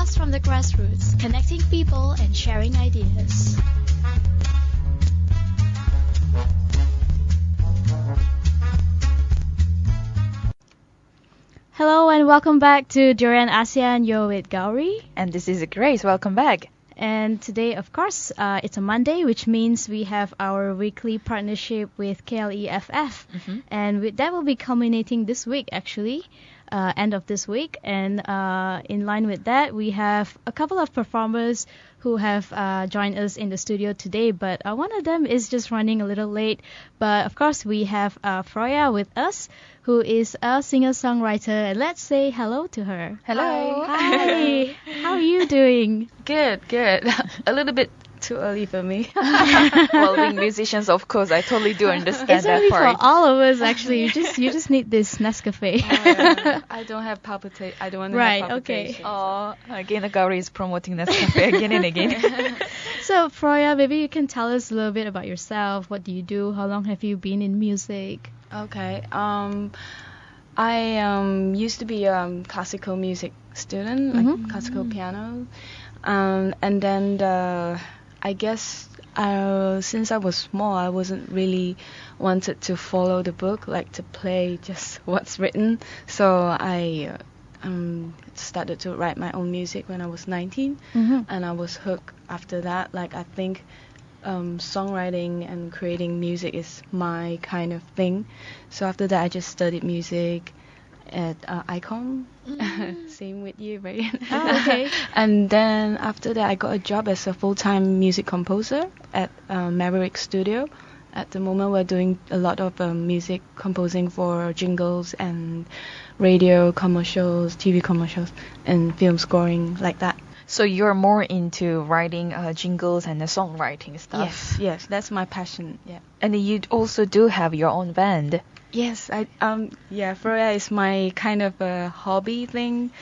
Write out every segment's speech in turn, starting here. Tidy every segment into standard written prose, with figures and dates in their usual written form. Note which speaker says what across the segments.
Speaker 1: podcast from the grassroots, connecting people and sharing ideas. Hello and welcome back to Durian ASEAN. You're with Gowri.
Speaker 2: And this is Grace. Welcome back.
Speaker 1: And today, of course, it's a Monday, which means we have our weekly partnership with KLEFF. And that will be culminating this week, actually, end of this week. And in line with that, we have a couple of performers who have joined us in the studio today. But one of them is just running a little late. But, of course, we have Froya with us, who is a singer-songwriter. And let's say hello to her.
Speaker 2: Hello.
Speaker 1: Hi. How are you doing?
Speaker 3: Good. A little bit too early for me.
Speaker 2: Well, being musicians, of course, I totally do understand
Speaker 1: It's
Speaker 2: that
Speaker 1: only
Speaker 2: part.
Speaker 1: for all of us, actually. You just need this Nescafe.
Speaker 3: I don't have palpitation. I don't want to
Speaker 1: Right,
Speaker 3: have palpitation.
Speaker 1: okay.
Speaker 2: Oh, again, Gowri is promoting Nescafe again and again.
Speaker 1: So, Froya, maybe you can tell us a little bit about yourself. What do you do? How long have you been in music?
Speaker 3: Okay. I used to be a classical music student, like classical piano, and then I guess since I was small, I wasn't really wanted to follow the book, like to play just what's written. So I started to write my own music when I was 19, and I was hooked after that. Like I think songwriting and creating music is my kind of thing. So after that, I just studied music at Icon. Same with you, right?
Speaker 1: Oh, okay.
Speaker 3: And then after that, I got a job as a full-time music composer at Maverick Studio. At the moment, we're doing a lot of music composing for jingles and radio commercials, TV commercials, and film scoring like that.
Speaker 2: So you're more into writing jingles and the songwriting stuff.
Speaker 3: Yes, that's my passion. Yeah.
Speaker 2: And you also do have your own band.
Speaker 3: Yes, Froya is my kind of a hobby thing,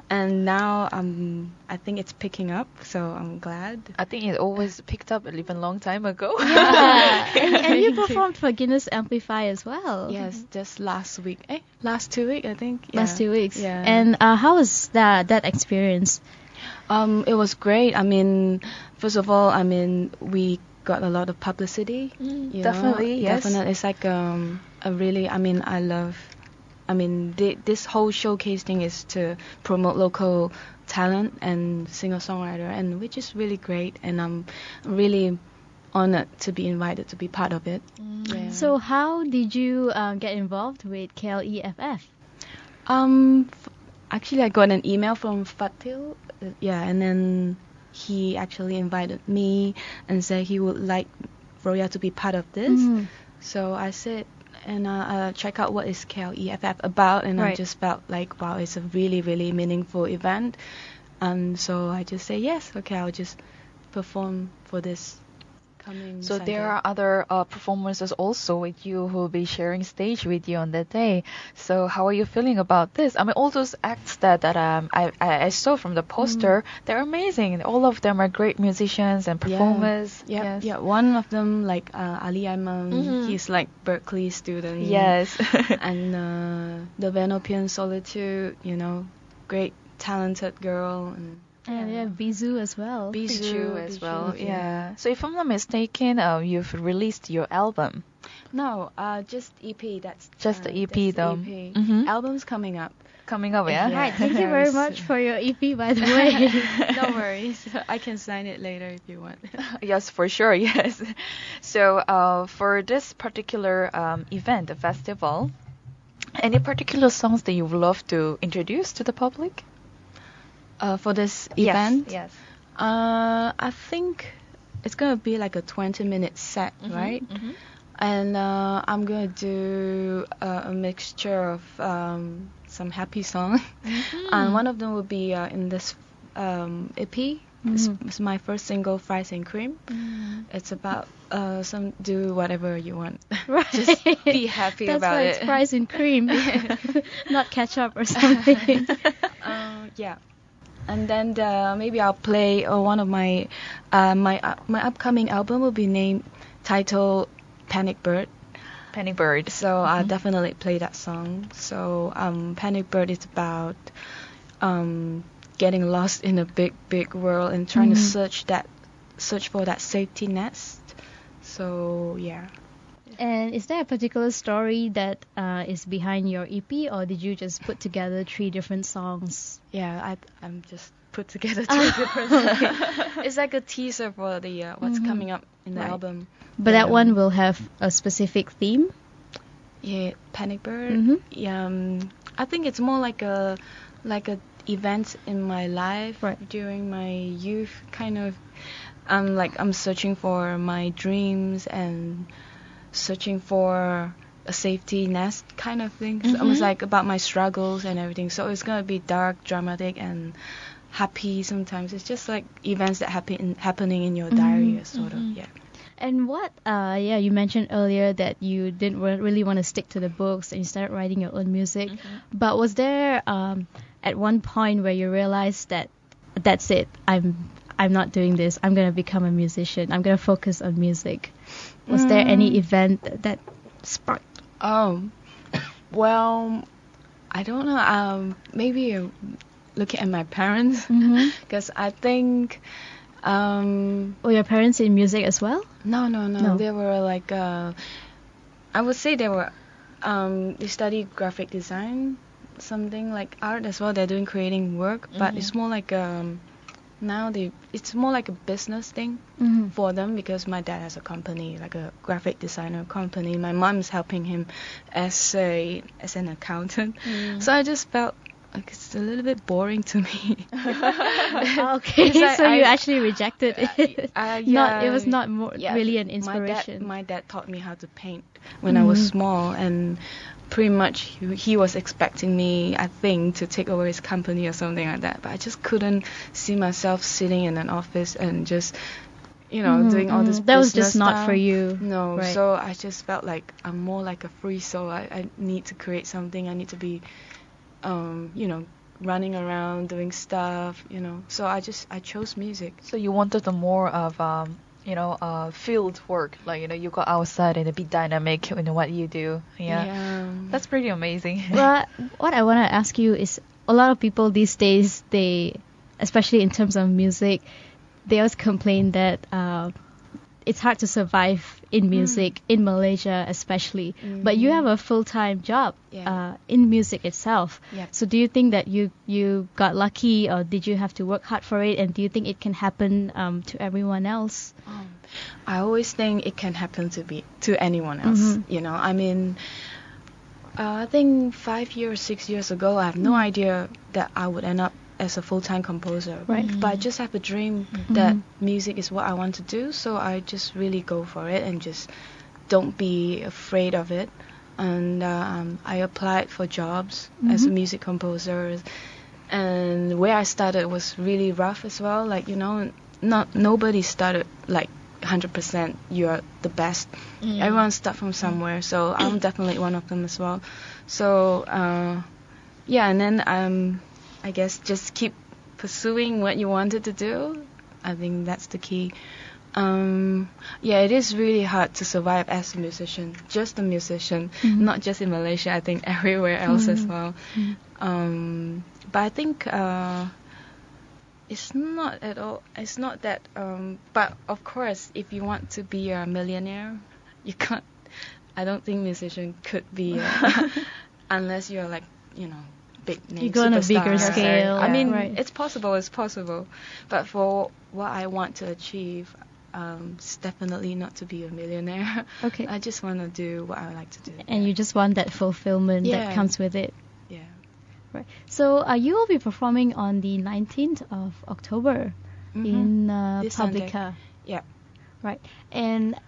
Speaker 3: and now I think it's picking up, so I'm glad.
Speaker 2: I think it always picked up even long time ago.
Speaker 1: Yeah. and you performed for Guinness Amplify as well.
Speaker 3: Yes, just last week. Last 2 weeks, I think. Yeah.
Speaker 1: Last 2 weeks.
Speaker 3: Yeah.
Speaker 1: And how was that experience?
Speaker 3: It was great. I mean, first of all, we got a lot of publicity. You
Speaker 2: Definitely,
Speaker 3: know?
Speaker 2: yes.
Speaker 3: Definitely. It's like this whole showcase thing is to promote local talent and singer-songwriter, and which is really great. And I'm really honored to be invited to be part of it. Yeah.
Speaker 1: So how did you get involved with KLEFF?
Speaker 3: Actually, I got an email from Fatil. And then he actually invited me and said he would like Froya to be part of this. So I said, and check out what is KLEFF about, and I just felt like, wow, it's a really, really meaningful event. And so I just say, yes, okay, I'll just perform for this coming
Speaker 2: So
Speaker 3: Sunday.
Speaker 2: there are other performances also with you who will be sharing stage with you on that day. So how are you feeling about this? I mean, all those acts that I saw from the poster, they're amazing. All of them are great musicians and performers.
Speaker 3: Yeah, one of them, like Ali Ayman, he's like Berkeley student.
Speaker 2: Yes.
Speaker 3: And the Venopian Solitude, great talented girl.
Speaker 1: And we have Bizu as well.
Speaker 2: Bijou as well, yeah. So if I'm not mistaken, you've released your album.
Speaker 3: No, just EP. That's
Speaker 2: just the EP
Speaker 3: that's
Speaker 2: though.
Speaker 3: The EP.
Speaker 2: Mhm.
Speaker 3: Album's coming up.
Speaker 2: Coming up, yeah.
Speaker 1: Right, thank you very much for your EP, by the way.
Speaker 3: No worries. I can sign it later if you want.
Speaker 2: Yes, for sure, yes. So for this particular event, the festival, any particular songs that you would love to introduce to the public?
Speaker 3: For this event?
Speaker 2: Yes.
Speaker 3: I think it's going to be like a 20-minute set, right? And I'm going to do a mixture of some happy songs. And one of them will be in this EP. It's my first single, Fries and Cream. It's about do whatever you want.
Speaker 1: Right.
Speaker 3: Just be happy
Speaker 1: That's
Speaker 3: about
Speaker 1: why
Speaker 3: it.
Speaker 1: it's fries and cream, not ketchup or something.
Speaker 3: Yeah. And then maybe I'll play one of my upcoming album will be titled Panic Bird.
Speaker 2: Panic Bird.
Speaker 3: So I'll definitely play that song. So Panic Bird is about getting lost in a big world and trying to search for that safety nest. So yeah.
Speaker 1: And is there a particular story that is behind your EP, or did you just put together 3 different songs?
Speaker 3: Yeah, I'm just put together 3 different songs. It's like a teaser for the what's coming up in the album.
Speaker 1: But that one will have a specific theme?
Speaker 3: Yeah, Panic Bird. Yeah, I think it's more like a event in my life during my youth, kind of. I'm searching for my dreams and searching for a safety nest kind of thing. It's almost like about my struggles and everything. So it's gonna be dark, dramatic, and happy sometimes. It's just like events that happening in your diary, sort of. Yeah.
Speaker 1: And what, you mentioned earlier that you didn't really want to stick to the books and you started writing your own music. But was there at one point where you realized that that's it, I'm not doing this, I'm going to become a musician, I'm going to focus on music? Was there any event that sparked?
Speaker 3: Well, I don't know. Maybe looking at my parents, because I think...
Speaker 1: were your parents in music as well?
Speaker 3: No. They were like... I would say they were... they studied graphic design, something like art as well. They're doing creating work, but it's more like... it's more like a business thing for them, because my dad has a company, like a graphic designer company. My mom's helping him as an accountant. So I just felt like it's a little bit boring to me.
Speaker 1: Okay, so you actually rejected it. It was not really an inspiration.
Speaker 3: My dad taught me how to paint when I was small, and pretty much he was expecting me, I think, to take over his company or something like that. But I just couldn't see myself sitting in an office and just, doing all this.
Speaker 1: That was just
Speaker 3: stuff.
Speaker 1: Not for you.
Speaker 3: No,
Speaker 1: right.
Speaker 3: So I just felt like I'm more like a free soul. I need to create something. I need to be, running around doing stuff. So I chose music.
Speaker 2: So you wanted more of field work, like you go outside and be dynamic in what you do. Yeah. That's pretty amazing.
Speaker 1: Well, what I want to ask you is, a lot of people these days, they, especially in terms of music, they always complain that it's hard to survive in music in Malaysia, especially. But you have a full-time job in music itself. So do you think that you got lucky, or did you have to work hard for it? And do you think it can happen to everyone else?
Speaker 3: I always think it can happen to anyone else. I mean, I think 5 years, 6 years ago, I have no idea that I would end up as a full-time composer.
Speaker 1: Right.
Speaker 3: But I just have a dream that music is what I want to do, so I just really go for it and just don't be afraid of it. And I applied for jobs as a music composer, and where I started was really rough as well. Like, nobody started like 100% you're the best. Everyone starts from somewhere, so I'm definitely one of them as well. So and then I guess just keep pursuing what you wanted to do. I think that's the key. It is really hard to survive as a musician, just a musician, not just in Malaysia, I think everywhere else as well. But I think it's not that, but of course, if you want to be a millionaire, you can't, I don't think musician could be, unless you're like, big name,
Speaker 1: you go on a bigger
Speaker 3: superstar.
Speaker 1: scale.
Speaker 3: I mean,
Speaker 1: right.
Speaker 3: it's possible. But for what I want to achieve, it's definitely not to be a millionaire.
Speaker 1: Okay.
Speaker 3: I just want to do what I like to do.
Speaker 1: And you just want that fulfillment that comes with it.
Speaker 3: Yeah.
Speaker 1: Right. So you will be performing on the 19th of October in Publica.
Speaker 3: Sunday. Yeah.
Speaker 1: Right. And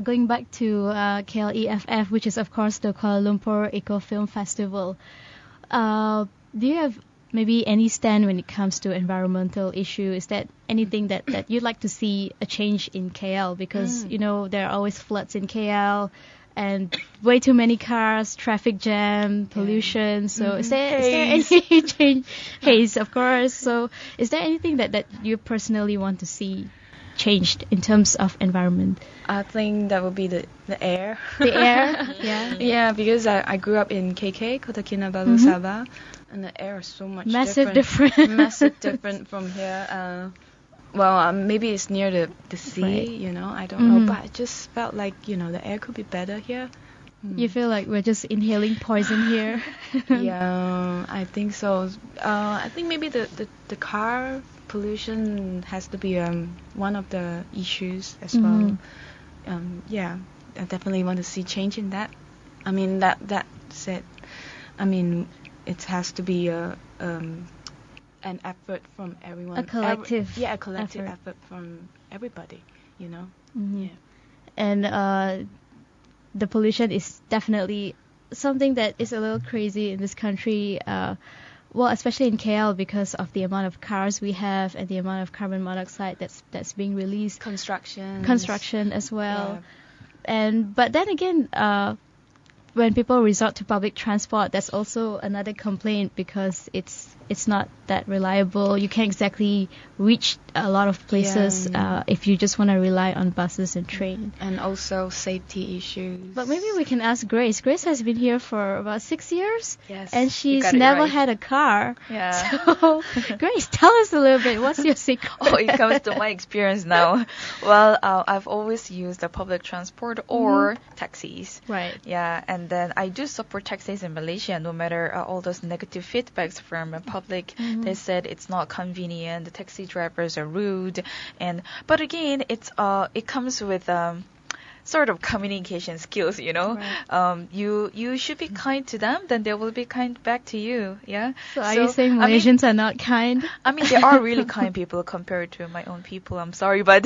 Speaker 1: going back to KLEFF, which is of course the Kuala Lumpur Eco Film Festival. Do you have maybe any stand when it comes to environmental issue? Is that anything that you'd like to see a change in KL? Because, there are always floods in KL and way too many cars, traffic jam, pollution. So is there any change? Haze, of course. So is there anything that you personally want to see changed in terms of environment?
Speaker 3: I think that would be the air.
Speaker 1: The air, yeah.
Speaker 3: Yeah, because I grew up in KK, Kota Kinabalu, Sabah, and the air is so much
Speaker 1: Massive
Speaker 3: different.
Speaker 1: different.
Speaker 3: Massive different from here. Well, maybe it's near the sea,
Speaker 1: Right.
Speaker 3: you know, I don't know, but I just felt like, you know, the air could be better here.
Speaker 1: You feel like we're just inhaling poison here?
Speaker 3: Yeah, I think so. I think maybe the car pollution has to be one of the issues as well. Yeah, I definitely want to see change in that. I mean, that said, I mean, it has to be an effort from everyone.
Speaker 1: A collective
Speaker 3: a collective
Speaker 1: effort.
Speaker 3: effort from everybody, you know.
Speaker 1: Mhm.
Speaker 3: Yeah.
Speaker 1: And the pollution is definitely something that is a little crazy in this country. Well, especially in KL because of the amount of cars we have and the amount of carbon monoxide that's being released. Construction as well.
Speaker 3: Yeah.
Speaker 1: But then again, when people resort to public transport, that's also another complaint because it's not that reliable. You can't exactly reach a lot of places if you just want to rely on buses and train.
Speaker 3: And also safety issues.
Speaker 1: But maybe we can ask Grace. Grace has been here for about 6 years.
Speaker 2: Yes,
Speaker 1: And
Speaker 2: you
Speaker 1: she's
Speaker 2: got it
Speaker 1: never
Speaker 2: right.
Speaker 1: had a car.
Speaker 2: Yeah.
Speaker 1: So, Grace, tell us a little bit. What's your secret?
Speaker 2: Oh, it comes to my experience now. Well, I've always used the public transport or taxis.
Speaker 1: Right.
Speaker 2: Yeah, and then I do support taxis in Malaysia. No matter all those negative feedbacks from the public, they said it's not convenient. The taxi drivers are rude, but again, it comes with sort of communication skills, you know.
Speaker 1: Right.
Speaker 2: You should be kind to them, then they will be kind back to you. Yeah.
Speaker 1: So are you saying Malaysians are not kind?
Speaker 2: I mean, they are really kind people compared to my own people. I'm sorry, but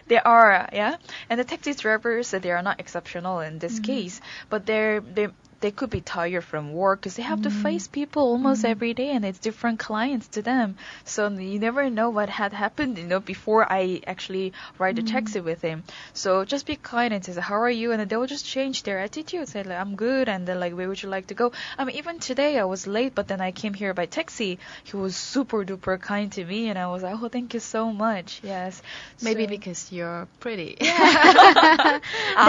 Speaker 2: they are, yeah. And the taxi drivers, they are not exceptional in this case, but they could be tired from work because they have to face people almost every day, and it's different clients to them. So you never know what had happened, you know, before I actually ride the taxi with him. So just be kind and say, "How are you?" And then they will just change their attitude. Say, like, "I'm good," and then like, "Where would you like to go?" I mean, even today I was late, but then I came here by taxi. He was super duper kind to me, and I was like, "Oh, thank you so much." Yes.
Speaker 3: Maybe
Speaker 2: So-
Speaker 3: because you're pretty.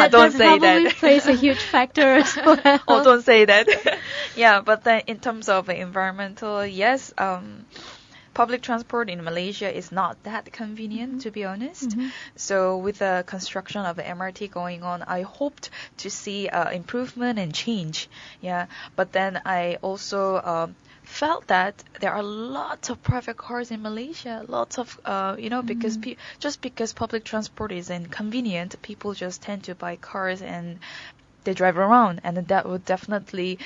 Speaker 2: don't say
Speaker 1: probably
Speaker 2: that.
Speaker 1: plays a huge factor as well.
Speaker 2: Oh, don't say that. Yeah, but then in terms of environmental, yes, public transport in Malaysia is not that convenient, to be honest. So with the construction of the MRT going on, I hoped to see improvement and change. Yeah, but then I also felt that there are lots of private cars in Malaysia, lots of because just because public transport is inconvenient, people just tend to buy cars and they drive around, and that would definitely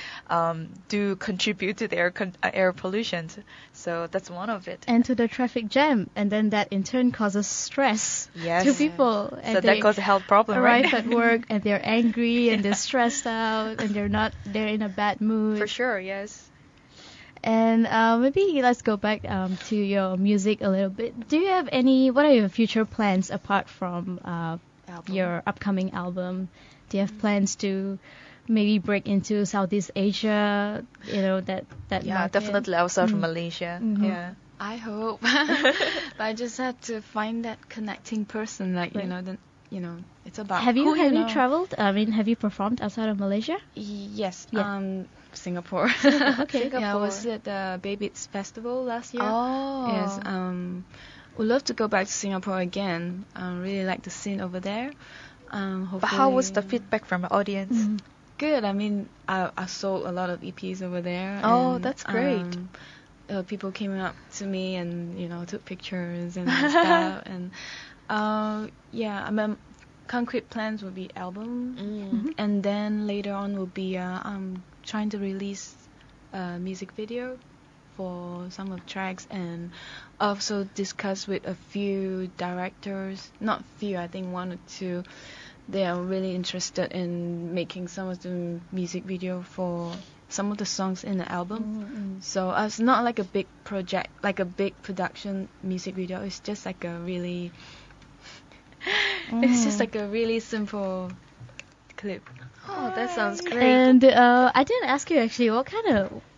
Speaker 2: do contribute to the air pollution. So that's one of it.
Speaker 1: And to the traffic jam, and then that in turn causes stress
Speaker 2: Yes.
Speaker 1: to people. And
Speaker 2: So that causes a health problem,
Speaker 1: arrive
Speaker 2: right?
Speaker 1: at work and they're angry and they're stressed out and they're in a bad mood.
Speaker 2: For sure, yes.
Speaker 1: And maybe let's go back to your music a little bit. What are your future plans apart from your upcoming album? Do you have plans to maybe break into Southeast Asia? You know, that
Speaker 2: Yeah,
Speaker 1: market?
Speaker 2: definitely outside from Malaysia. Yeah.
Speaker 3: I hope. But I just have to find that connecting person, like,
Speaker 1: Right.
Speaker 3: it's about
Speaker 1: Have you
Speaker 3: know.
Speaker 1: traveled? I mean, have you performed outside of Malaysia?
Speaker 3: Yes.
Speaker 1: Yeah.
Speaker 3: Singapore.
Speaker 1: Okay.
Speaker 3: Yeah, I was at the Baby's Festival last year.
Speaker 2: Oh.
Speaker 3: Yes. Would love to go back to Singapore again. Really like the scene over there.
Speaker 2: But how was the feedback from the audience?
Speaker 3: Good. I mean, I sold a lot of EPs over there.
Speaker 2: Oh,
Speaker 3: and,
Speaker 2: that's great.
Speaker 3: People came up to me and took pictures and stuff. And yeah, I mean, concrete plans will be album, and then later on will be trying to release a music video for some of the tracks, and also discuss with a few directors. Not few, I think one or two. They are really interested in making some of the music video for some of the songs in the album. So it's not like a big project, like a big production music video. It's just like a really, it's just like a really simple clip.
Speaker 2: Oh, that sounds great.
Speaker 1: And I didn't ask you actually,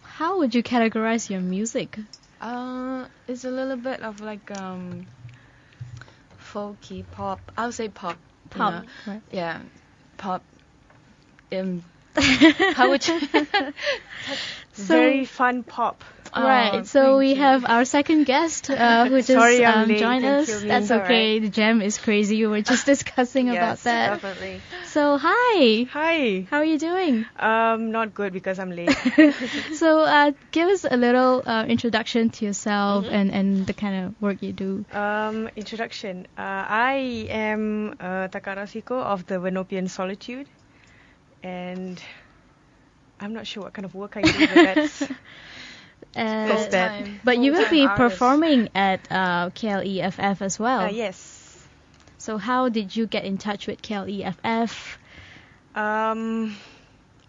Speaker 1: how would you categorize your music?
Speaker 3: It's a little bit of like folky pop. I'll say pop. you
Speaker 1: Pop,
Speaker 3: know.
Speaker 1: right.
Speaker 3: Yeah, pop. How would you?
Speaker 4: Very fun pop.
Speaker 1: Right, so we have our second guest who just
Speaker 4: Sorry I'm late,
Speaker 1: joined
Speaker 4: thank
Speaker 1: us.
Speaker 4: you, Min.
Speaker 1: That's okay. The jam is crazy. We were just discussing about
Speaker 2: Yes,
Speaker 1: that.
Speaker 2: definitely.
Speaker 1: So hi,
Speaker 4: Hi.
Speaker 1: how are you doing?
Speaker 4: Not good because I'm late.
Speaker 1: So give us a little introduction to yourself and the kind of work you do.
Speaker 4: Introduction. I am Takahara of the Venopian Solitude, and I'm not sure what kind of work I do, but that's that.
Speaker 3: Full-time-
Speaker 1: But you will
Speaker 3: full-time
Speaker 1: be
Speaker 3: artist.
Speaker 1: performing at KLEFF as well.
Speaker 4: Yes.
Speaker 1: So how did you get in touch with KLEFF?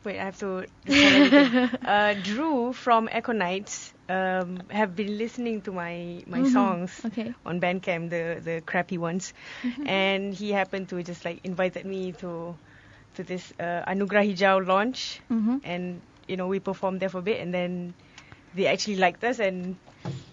Speaker 4: Wait, I have to recall everything. Drew from Echo Nights have been listening to my songs
Speaker 1: Okay.
Speaker 4: on Bandcamp, the crappy ones, and he happened to just like invited me to this Anugerah Hijau launch, and we performed there for a bit, and then they actually liked us and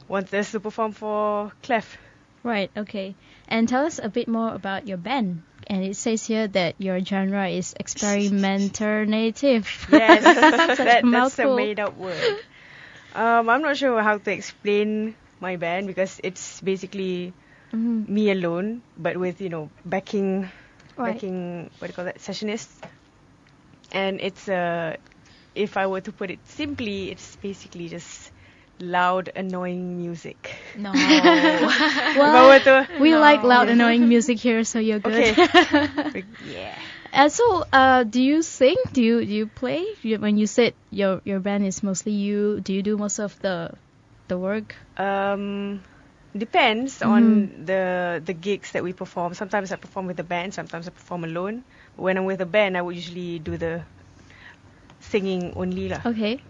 Speaker 4: wanted us to perform for KLEFF.
Speaker 1: Right, okay. And tell us a bit more about your band. And it says here that your genre is experimentative.
Speaker 4: Yes,
Speaker 1: Such a
Speaker 4: that's a
Speaker 1: mouthful.
Speaker 4: made-up word. I'm not sure how to explain my band because it's basically me alone, but with backing,
Speaker 1: Right.
Speaker 4: what do you call that, sessionists. And it's if I were to put it simply, it's basically just loud, annoying music.
Speaker 2: No.
Speaker 1: Well, we like loud, annoying music here, so you're good.
Speaker 4: Okay. Yeah.
Speaker 1: So, do you sing? Do you play? When you said your band is mostly you, do you do most of the work?
Speaker 4: Depends on the gigs that we perform. Sometimes I perform with a band, sometimes I perform alone. When I'm with a band, I would usually do the singing only lah.
Speaker 1: Okay.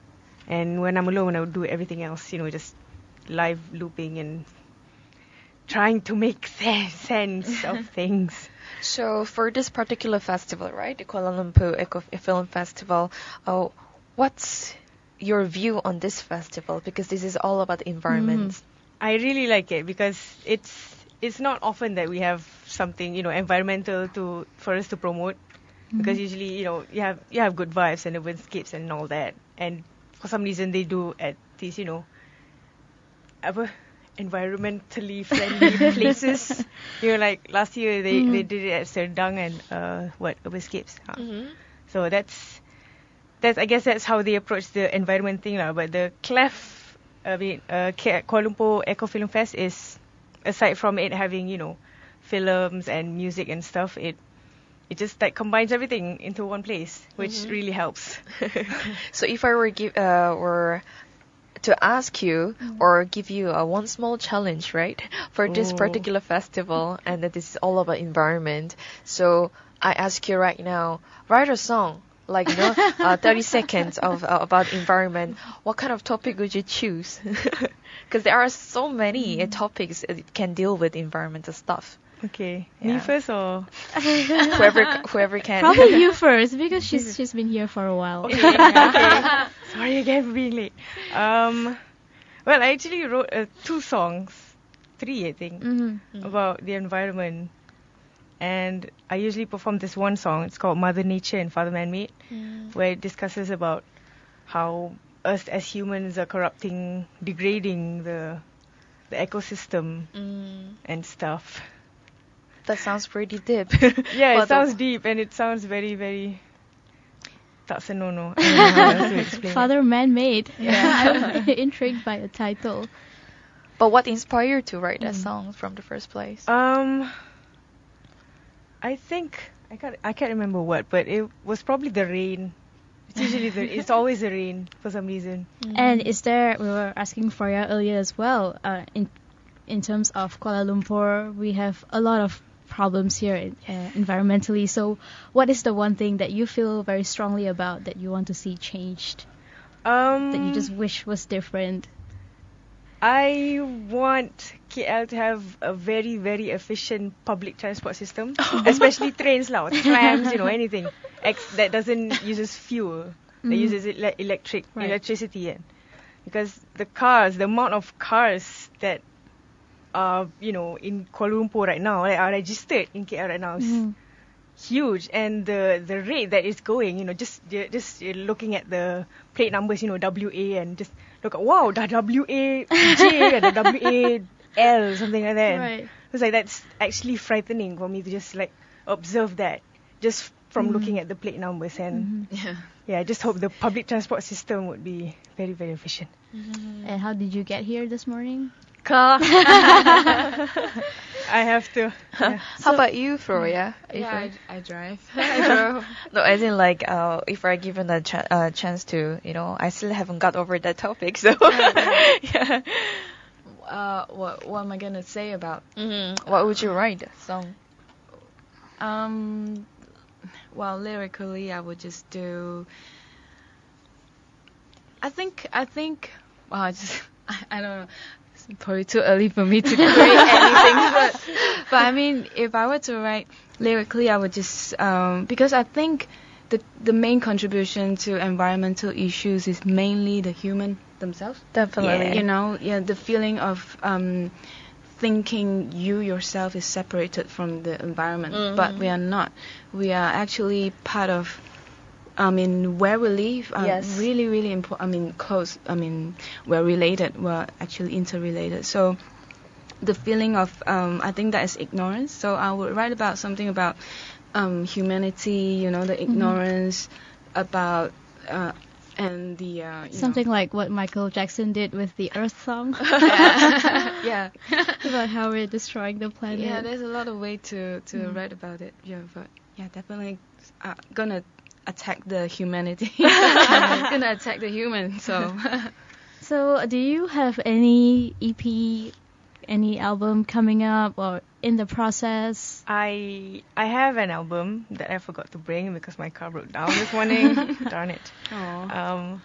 Speaker 4: And when I'm alone, I would do everything else, just live looping and trying to make sense of things.
Speaker 2: So for this particular festival, right, the Kuala Lumpur Eco Film Festival, what's your view on this festival? Because this is all about the environment.
Speaker 4: I really like it because it's not often that we have something environmental for us to promote. Because usually you have good vibes and the windscapes and all that, and for some reason they do at these environmentally friendly places. Like last year they did it at Serdang and Urbiscapes. So that's I guess that's how they approach the environment thing lah. But the KLEFF, Kuala Lumpur Eco Film Fest is, aside from it having films and music and stuff, it just like combines everything into one place, which really helps.
Speaker 2: So if I were to ask you or give you one small challenge, right, for this particular festival, and that this is all about environment. So I ask you right now, write a song, like 30 seconds of about environment. What kind of topic would you choose? Because there are so many topics that can deal with environmental stuff.
Speaker 4: Okay,
Speaker 2: Yeah.
Speaker 4: me first or?
Speaker 2: Whoever can.
Speaker 1: Probably you first because she's been here for a while.
Speaker 4: Okay. Sorry again for being late. Well, I actually wrote 2 songs, 3 I think, about the environment. And I usually perform this one song. It's called Mother Nature and Father Man-Made, where it discusses about how us as humans are corrupting, degrading the ecosystem and stuff.
Speaker 2: That sounds pretty deep.
Speaker 4: Yeah, it sounds deep and it sounds very, very... Tak senonoh. I don't know how else to explain it.
Speaker 1: Father Man-Made.
Speaker 2: Yeah.
Speaker 1: I'm titled by a title.
Speaker 2: But what inspired you to write that song from the first place?
Speaker 4: I think I can't remember what, but it was probably the rain. It's usually it's always the rain for some reason.
Speaker 1: And is there? We were asking Froya earlier as well. In terms of Kuala Lumpur, we have a lot of problems here environmentally. So, what is the one thing that you feel very strongly about that you want to see changed? That you just wish was different?
Speaker 4: I want KL to have a very, very efficient public transport system, especially trains lah, or trams, anything that doesn't uses fuel, that uses electricity, because the amount of cars that in Kuala Lumpur right now, like are registered in KL right now is huge, and the rate that it's going, just looking at the plate numbers, WA, and just look at, wow, the WAJ and the WAL, something like that.
Speaker 1: Right.
Speaker 4: It's like that's actually frightening for me to just like observe that just from looking at the plate numbers, and I just hope the public transport system would be very, very efficient.
Speaker 1: And how did you get here this morning?
Speaker 4: Car. I have to. Yeah.
Speaker 2: How about you, Froya?
Speaker 3: Yeah, I drive.
Speaker 2: No, as in like, if I given a chance to, I still haven't got over that topic, so. Yeah.
Speaker 3: What am I gonna say about?
Speaker 2: What would you write a song?
Speaker 3: Well, lyrically, I would just do. I think. Well, I don't know. It's probably too early for me to create anything, but I mean, if I were to write lyrically, I would just because I think the main contribution to environmental issues is mainly the human themselves.
Speaker 2: Definitely.
Speaker 3: The feeling of thinking you yourself is separated from the environment, but we are not. We are actually part of. Where we live, really, really important. Close. We're related. We're actually interrelated. So, the feeling of, I think that is ignorance. So, I would write about something about humanity. The ignorance about and the
Speaker 1: Something like what Michael Jackson did with the Earth song.
Speaker 3: Yeah.
Speaker 1: About how we're destroying the planet.
Speaker 3: Yeah, there's a lot of way to write about it. Yeah, but definitely gonna attack the humanity. Gonna attack the human.
Speaker 1: So, do you have any EP, any album coming up or in the process?
Speaker 4: I have an album that I forgot to bring because my car broke down this morning. Darn it.
Speaker 3: Aww.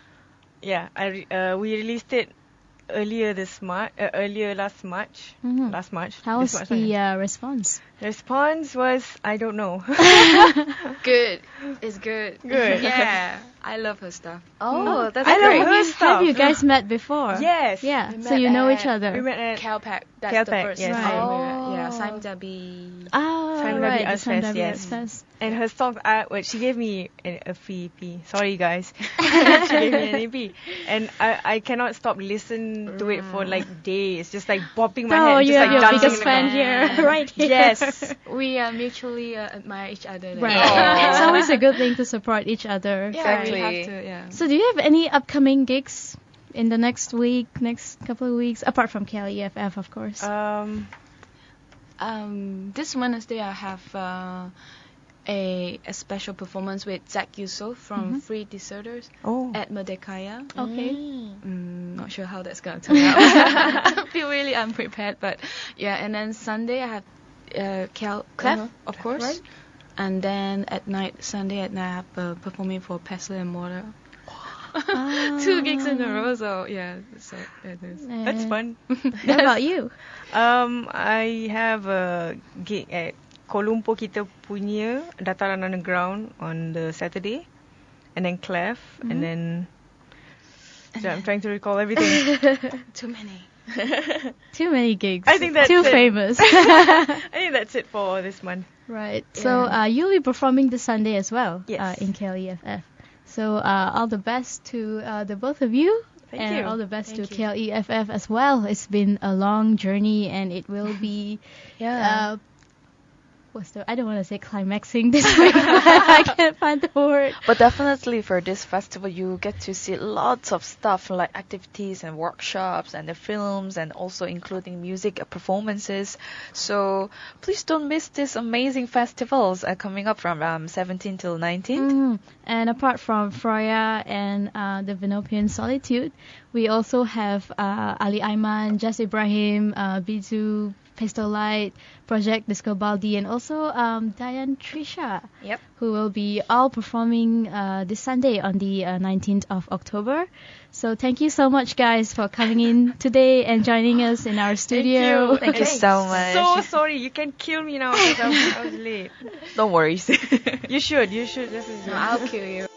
Speaker 4: We released it earlier last March. Last March.
Speaker 1: How was the response?
Speaker 4: The response was, I don't know.
Speaker 3: Good. It's good.
Speaker 4: Good.
Speaker 3: Yeah. I love her stuff.
Speaker 2: Oh, that's
Speaker 4: I
Speaker 2: great.
Speaker 4: love her stuff.
Speaker 1: Have you guys met before?
Speaker 4: Yes.
Speaker 1: Yeah.
Speaker 3: We
Speaker 1: So
Speaker 3: met
Speaker 1: you know
Speaker 3: at-
Speaker 1: each other.
Speaker 4: We met at
Speaker 3: KLEFF. That's the
Speaker 4: KLEFF,
Speaker 3: first
Speaker 4: yes.
Speaker 3: time
Speaker 1: Right.
Speaker 3: we met. Yeah.
Speaker 2: Oh.
Speaker 3: Saim Dabi.
Speaker 1: Oh,
Speaker 4: Time
Speaker 1: right.
Speaker 4: W
Speaker 1: the
Speaker 4: S
Speaker 1: Time
Speaker 4: Fest,
Speaker 1: W
Speaker 4: yes.
Speaker 1: S Fest.
Speaker 4: And her songs, she gave me a free EP. Sorry, guys. She gave me an EP. And I cannot stop listening to it for like days. Just like bopping my head.
Speaker 1: Oh,
Speaker 4: Just
Speaker 1: you have
Speaker 4: like
Speaker 1: your
Speaker 4: dancing
Speaker 1: biggest
Speaker 4: in the
Speaker 1: fan
Speaker 4: crowd.
Speaker 1: here, right here.
Speaker 4: Yes.
Speaker 3: We mutually admire each other.
Speaker 1: Right.
Speaker 2: Aw.
Speaker 1: It's always a good thing to support each other.
Speaker 3: Yeah,
Speaker 2: Exactly.
Speaker 3: we have to. Yeah.
Speaker 1: So do you have any upcoming gigs in the next couple of weeks, apart from KLEFF, of course?
Speaker 3: This Wednesday I have a special performance with Zach Yusof from Free Deserters at Merdekaya.
Speaker 1: Okay.
Speaker 3: Not sure how that's gonna turn out. I feel really unprepared, but yeah. And then Sunday I have KLEFF, of course.
Speaker 1: Right.
Speaker 3: And then Sunday at night I have performing for Pestle and Mortar. 2 gigs in a row, so yeah. So it is.
Speaker 4: That's fun.
Speaker 1: What about you?
Speaker 4: I have a gig at Kuala Lumpur kita punya Dataran Underground on the Saturday, and then KLEFF, and then I'm trying to recall everything.
Speaker 3: Too many.
Speaker 1: Too many gigs.
Speaker 4: I think that's
Speaker 1: too
Speaker 4: it.
Speaker 1: famous.
Speaker 4: I think that's it for this month.
Speaker 1: Right. So you'll be performing this Sunday as well.
Speaker 4: Yes.
Speaker 1: In KLEFF. So all the best to the both of you.
Speaker 4: Thank
Speaker 1: and
Speaker 4: you.
Speaker 1: all the best
Speaker 3: Thank
Speaker 1: to
Speaker 3: you.
Speaker 1: KLEFF as well. It's been a long journey, and it will be.
Speaker 2: Yeah.
Speaker 1: I don't want to say climaxing this week. I can't find the word.
Speaker 2: But definitely for this festival, you get to see lots of stuff like activities and workshops and the films, and also including music performances. So please don't miss these amazing festivals coming up from 17 till 19th.
Speaker 1: And apart from Froya and the Venopian Solitude, we also have Ali Aiman, Jas Ibrahim, Bizu, Pastel Light, Project Disco Baldi, and also Diane Trisha,
Speaker 2: Yep.
Speaker 1: who will be all performing this Sunday on the 19th of October. So thank you so much, guys, for coming in today and joining us in our studio.
Speaker 2: Thank you so much.
Speaker 4: So sorry, you can kill me now because I was late.
Speaker 2: Don't worry.
Speaker 4: You should. This is
Speaker 3: I'll kill you.